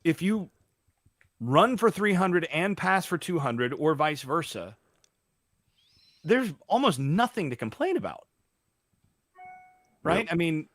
if you run for 300 and pass for 200 or vice versa, there's almost nothing to complain about. Right? Yep. I mean,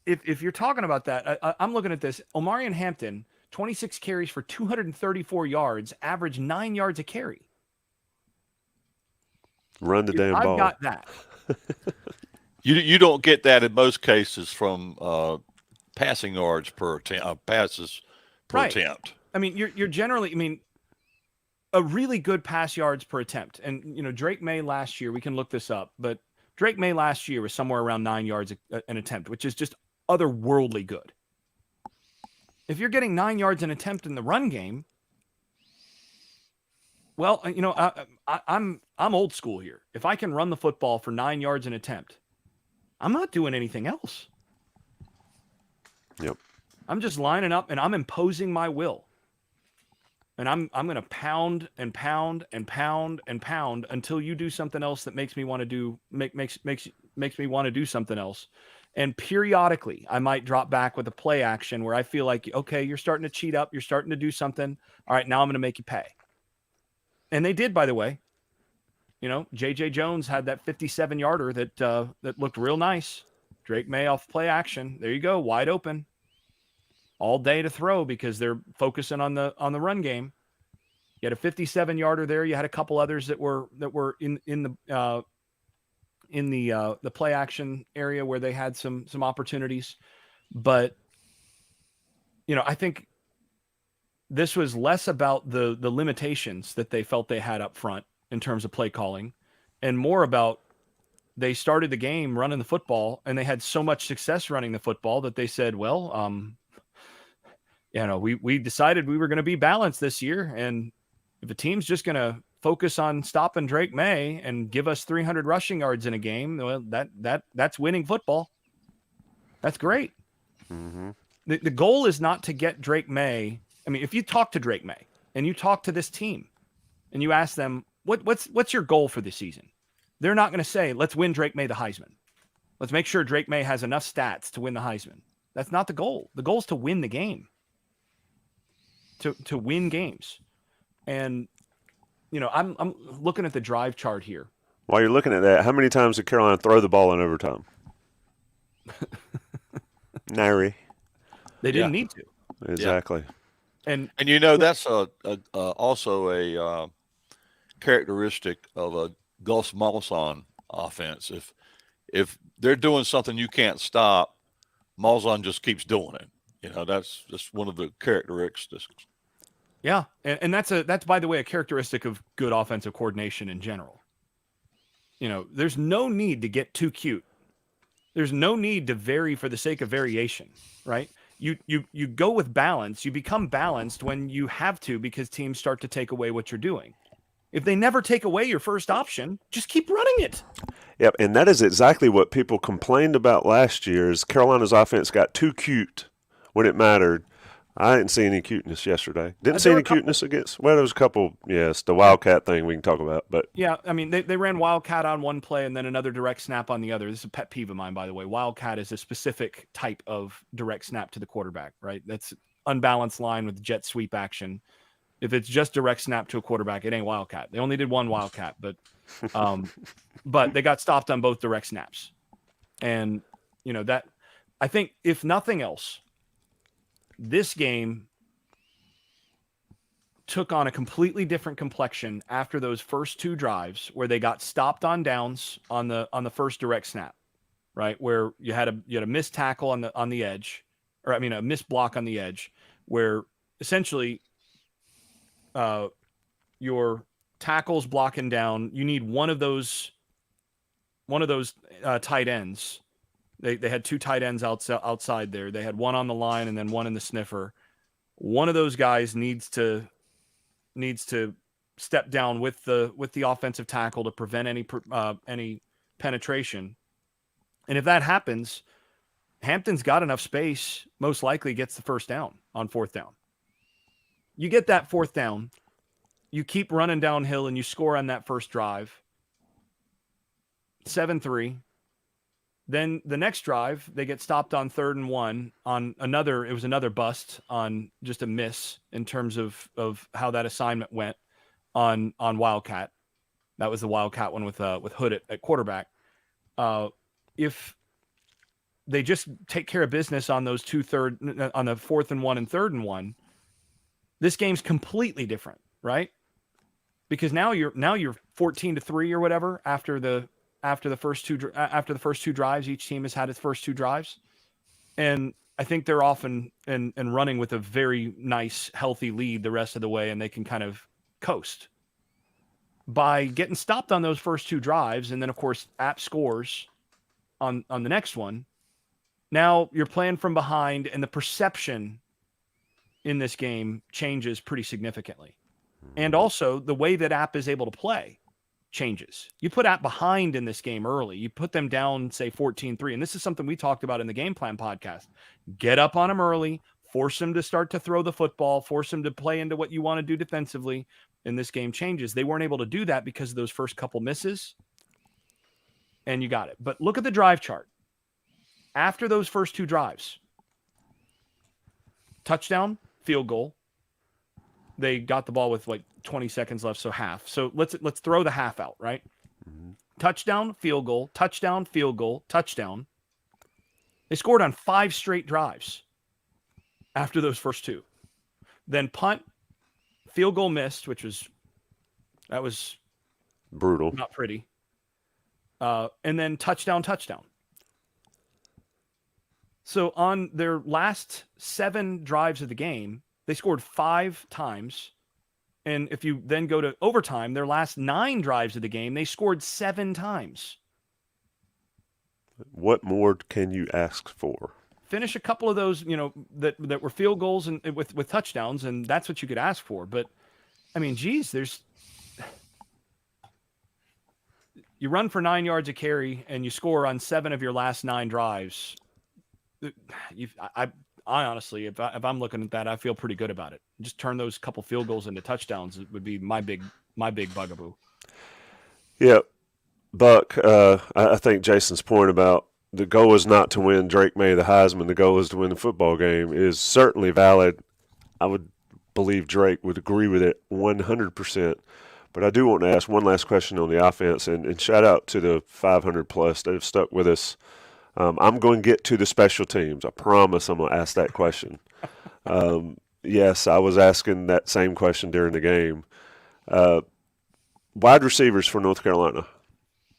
if you're talking about that, I'm looking at this. Omarion Hampton, 26 carries for 234 yards, average 9 yards a carry. Run the If damn I've ball. got that, You don't get that in most cases from passing yards per attempt, passes per right? attempt. I mean, you're generally, I mean, a really good pass yards per attempt. And Drake Maye last year, we can look this up, but Drake Maye last year was somewhere around 9 yards an attempt, which is just otherworldly good. If you're getting 9 yards an attempt in the run game, well, I'm old school here. If I can run the football for 9 yards an attempt, I'm not doing anything else. Yep. I'm just lining up and I'm imposing my will. And I'm going to pound and pound and pound and pound until you do something else that makes me want to do makes me want to do something else. And periodically, I might drop back with a play action where I feel like, okay, you're starting to cheat up, you're starting to do something. All right, now I'm going to make you pay. And they did, by the way. J.J. Jones had that 57-yarder that looked real nice. Drake Maye off play action. There you go, wide open. All day to throw because they're focusing on the run game. You had a 57-yarder there. You had a couple others that were in the play action area where they had some opportunities. But I think this was less about the limitations that they felt they had up front in terms of play calling, and more about they started the game running the football, and they had so much success running the football that they said, well, we decided we were going to be balanced this year, and if a team's just going to focus on stopping Drake Maye and give us 300 rushing yards in a game, well, that's winning football. That's great. Mm-hmm. The goal is not to get Drake Maye. I mean, if you talk to Drake Maye and you talk to this team and you ask them, what's your goal for this season? They're not going to say, let's win Drake Maye the Heisman. Let's make sure Drake Maye has enough stats to win the Heisman. That's not the goal. The goal is to win the game. To win games. And I'm looking at the drive chart here. While you're looking at that, how many times did Carolina throw the ball in overtime? Nary. They Yeah. didn't need to. Exactly. And That's also a characteristic of a Gus Malzahn offense. If they're doing something you can't stop, Malzahn just keeps doing it. That's just one of the characteristics. yeah, and that's by the way a characteristic of good offensive coordination in general. There's no need to get too cute. There's no need to vary for the sake of variation, right? You go with balance. You become balanced when you have to because teams start to take away what you're doing. If they never take away your first option, just keep running it. Yep, and that is exactly what people complained about last year is Carolina's offense got too cute when it mattered. I didn't see any cuteness yesterday. Didn't see any cuteness against. Well, there was a couple. Yes, the Wildcat thing we can talk about. But yeah, I mean they ran Wildcat on one play and then another direct snap on the other. This is a pet peeve of mine, by the way. Wildcat is a specific type of direct snap to the quarterback, right? That's unbalanced line with jet sweep action. If it's just direct snap to a quarterback, it ain't Wildcat. They only did one Wildcat, but they got stopped on both direct snaps. And that I think if nothing else, this game took on a completely different complexion after those first two drives where they got stopped on downs on the first direct snap, right? Where you had a missed tackle on the edge, or a missed block on the edge, where essentially your tackle's blocking down. You need one of those tight ends. They had two tight ends outside there. They had one on the line and then one in the sniffer. One of those guys needs to step down with the offensive tackle to prevent any penetration. And if that happens, Hampton's got enough space, most likely gets the first down on fourth down. You get that fourth down, you keep running downhill and you score on that first drive. 7-3. Then the next drive, they get stopped on 3rd and 1 on another. It was another bust on just a miss in terms of how that assignment went on Wildcat. That was the Wildcat one with Hood at quarterback. If they just take care of business on those on the 4th and 1 and 3rd and 1, this game's completely different, right? Because now you're 14-3 or whatever after the first two drives. Each team has had its first 2 drives, and I think they're off and running with a very nice, healthy lead the rest of the way, and they can kind of coast. By getting stopped on those first 2 drives, and then of course App scores on the next one, now you're playing from behind, and the perception in this game changes pretty significantly. And also the way that App is able to play changes. You put App behind in this game early. You put them down, say 14-3. And this is something we talked about in the Game Plan podcast. Get up on them early, force them to start to throw the football, force them to play into what you want to do defensively. And this game changes. They weren't able to do that because of those first couple misses. And you got it. But look at the drive chart. After those first 2 drives, touchdown, field goal. They got the ball with like 20 seconds left, so half. So let's throw the half out, right? Mm-hmm. Touchdown, field goal, touchdown, field goal, touchdown. They scored on 5 straight drives after those first 2. Then punt, field goal missed, that was brutal, not pretty. And then touchdown. So on their last 7 drives of the game, they scored 5 times. And if you then go to overtime, their last 9 drives of the game, they scored 7 times. What more can you ask for? Finish a couple of those, that were field goals and with touchdowns, and that's what you could ask for. But, I mean, geez, you run for 9 yards a carry, and you score on 7 of your last 9 drives. I honestly, if I'm looking at that, I feel pretty good about it. Just turn those couple field goals into touchdowns. It would be my big bugaboo. Yeah, Buck. I think Jason's point about the goal is not to win Drake Maye the Heisman. The goal is to win the football game is certainly valid. I would believe Drake would agree with it 100%. But I do want to ask one last question on the offense, and shout out to the 500 plus that have stuck with us. I'm going to get to the special teams. I promise I'm going to ask that question. Yes, I was asking that same question during the game. Wide receivers for North Carolina.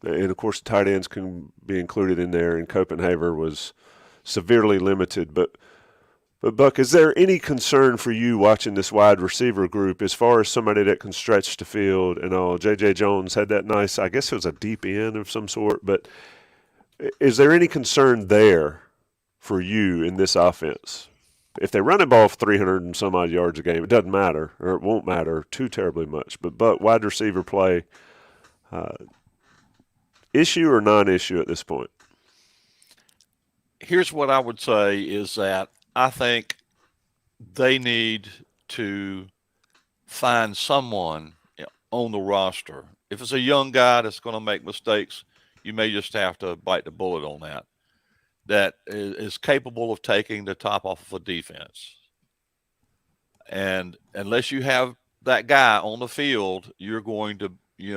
And, of course, tight ends can be included in there, and Copenhaver was severely limited. But, Buck, is there any concern for you watching this wide receiver group as far as somebody that can stretch the field and all? J.J. Jones had that nice, I guess it was a deep end of some sort, but – is there any concern there for you in this offense? If they run a ball for 300 and some odd yards a game, it doesn't matter, or it won't matter too terribly much. But wide receiver play, issue or non-issue at this point? Here's what I would say is that I think they need to find someone on the roster. If it's a young guy that's going to make mistakes, you may just have to bite the bullet on that is capable of taking the top off of a defense. And unless you have that guy on the field, you're going to,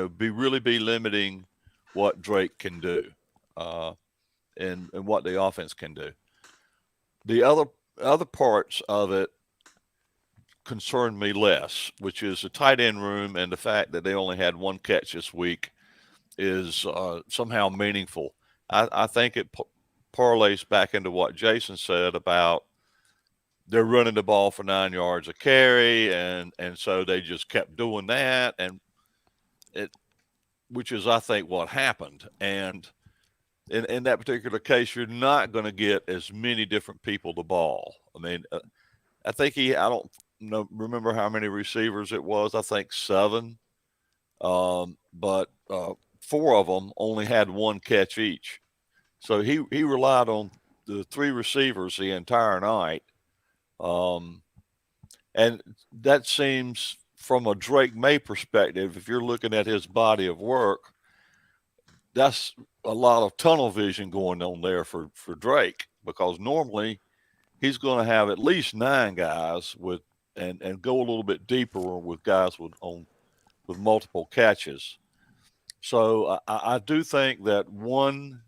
be limiting what Drake can do and what the offense can do. The other parts of it concern me less, which is the tight end room and the fact that they only had 1 catch this week is somehow meaningful. I think it parlays back into what Jason said about they're running the ball for 9 yards a carry, and so they just kept doing that, and which is, I think, what happened. And in that particular case, you're not going to get as many different people the ball. I mean, I think I don't remember how many receivers it was. I think 7, but 4 of them only had 1 catch each. So he relied on the 3 receivers the entire night. And that seems, from a Drake Maye perspective, if you're looking at his body of work, that's a lot of tunnel vision going on there for Drake, because normally he's going to have at least 9 guys with and go a little bit deeper with guys with multiple catches. So I do think that one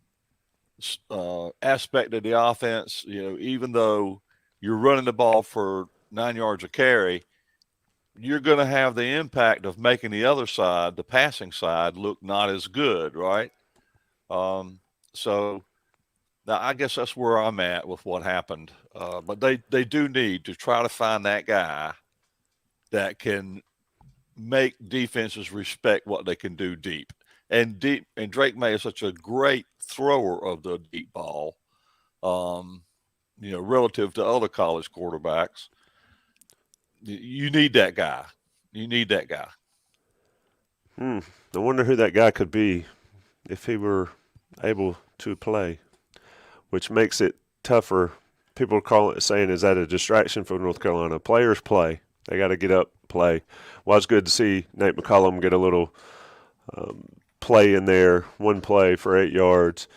aspect of the offense, even though you're running the ball for 9 yards a carry, you're going to have the impact of making the other side, the passing side, look not as good, right? So now I guess that's where I'm at with what happened. But they do need to try to find that guy that can make defenses respect what they can do deep. And Drake Maye is such a great thrower of the deep ball, relative to other college quarterbacks. You need that guy. You need that guy. I wonder who that guy could be if he were able to play, which makes it tougher. People call it saying, is that a distraction for North Carolina? Players play. They got to get up, play. Well, it's good to see Nate McCollum get a little play in there, one play for 8 yards.